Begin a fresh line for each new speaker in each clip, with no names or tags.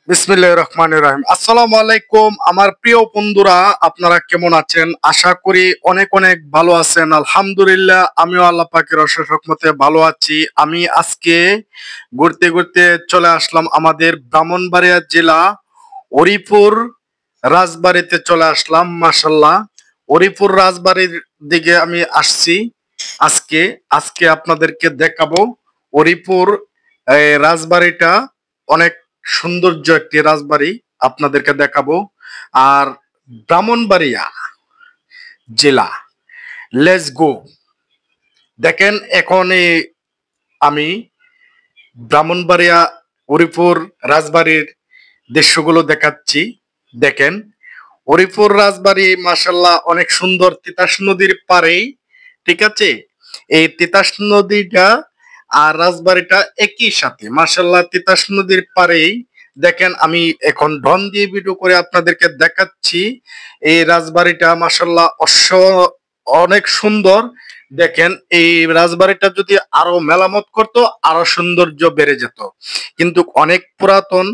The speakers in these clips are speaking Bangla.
বিসমিল্লাহির রহমানির রহিম। আসসালামু আলাইকুম আমার প্রিয় বন্ধুরা, আপনারা কেমন আছেন? আশা করি অনেক অনেক ভালো আছেন। আলহামদুলিল্লাহ, আমিও আল্লাহ পাকের অশেষ রহমতে ভালো আছি। আমি আজকে ঘুরতে ঘুরতে চলে আসলাম আমাদের ব্রাহ্মণবাড়িয়া জেলা হরিপুর রাজবাড়িতে চলে আসলাম। মাশাল্লাহ, হরিপুর রাজবাড়ির দিকে আমি আসছি আজকে। আজকে আপনাদেরকে দেখাবো হরিপুর রাজবাড়িটা। অনেক সৌন্দর্য একটি রাজবাড়ি আপনাদেরকে দেখাবো। আর ব্রাহ্মণবাড়িয়া জেলা, লেটস গো। দেখেন, এখন আমি ব্রাহ্মণবাড়িয়া হরিপুর রাজবাড়ির দৃশ্যগুলো দেখাচ্ছি। দেখেন, হরিপুর রাজবাড়ি মাশাল্লাহ অনেক সুন্দর, তিতাস নদীর পাড়েই, ঠিক আছে। এই তিতাস নদীটা আর রাজবাড়িটা একই সাথে, মাশাল্লাহ তিতাস নদীর পাড়েই। দেখেন, আমি এখন ড্রোন দিয়ে ভিডিও করে আপনাদেরকে দেখাচ্ছি। এই রাজবাড়িটা মাশাল্লাহ অনেক সুন্দর। দেখেন, এই রাজবাড়িটা যদি আরো মেরামত করতো আরো সৌন্দর্য বেড়ে যেত, কিন্তু অনেক পুরাতন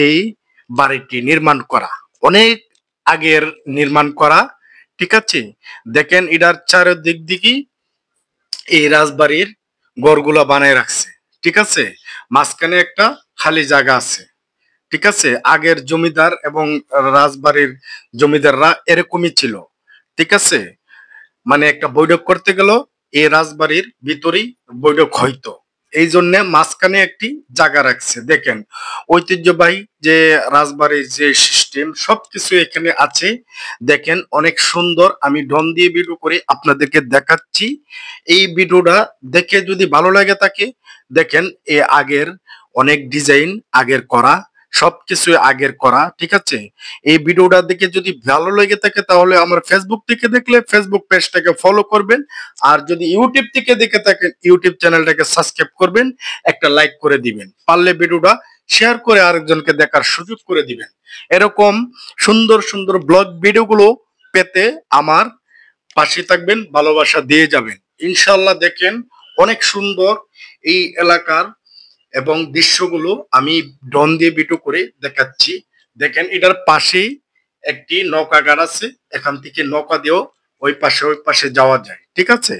এই বাড়িটি নির্মাণ করা, অনেক আগের নির্মাণ করা, ঠিক আছে। দেখেন, এটার চারিদিক দিকে এই রাজবাড়ির ঘরগুলা বানায় রাখছে, ঠিক আছে। মাঝখানে একটা খালি জায়গা আছে, ঠিক আছে। আগের জমিদার এবং রাজবাড়ির জমিদাররা এরকমই ছিল, ঠিক আছে। মানে একটা বৈঠক করতে গেল এই রাজবাড়ির ভিতরেই বৈঠক হইতো, এই জন্য মাঝখানে একটি জায়গা রাখছে। দেখেন, ঐতিহ্যবাহী যে রাজবাড়ির যে সিস্টেম সবকিছু এখানে আছে। দেখেন, অনেক সুন্দর। আমি ড্রোন দিয়ে ভিডিও করে আপনাদেরকে দেখাচ্ছি। এই ভিডিওটা দেখে যদি ভালো লাগে থাকে, দেখেন এ আগের অনেক ডিজাইন আগের করা, সবকিছু আগের করা, ঠিক আছে। এই ভিডিওটা দেখে যদি ভালো লেগে থাকে তাহলে আমার ফেসবুক থেকে দেখলে ফেসবুক পেজটাকে ফলো করবেন। আর যদি ইউটিউব থেকে দেখে থাকেন ইউটিউব চ্যানেলটাকে সাবস্ক্রাইব করবেন, একটা লাইক করে দিবেন, পারলে ভিডিওটা শেয়ার করে আরেকজনকে দেখার সুযোগ করে দিবেন। এরকম সুন্দর সুন্দর ব্লগ ভিডিওগুলো পেতে আমার পাশে থাকবেন, ভালোবাসা দিয়ে যাবেন ইনশাল্লাহ। দেখেন, অনেক সুন্দর এই এলাকার এবং দৃশ্যগুলো আমি ড্রোন দিয়ে ভিডিও করে দেখাচ্ছি। দেখেন, এটার পাশেই একটি নৌকা ঘাট আছে, এখান থেকে নৌকা দিয়েও ওই পাশে যাওয়া যায়, ঠিক আছে।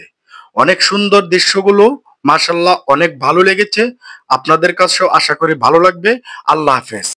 অনেক সুন্দর দৃশ্যগুলো, মাশাল্লাহ অনেক ভালো লেগেছে। আপনাদের কাছেও আশা করি ভালো লাগবে। আল্লাহ হাফেজ।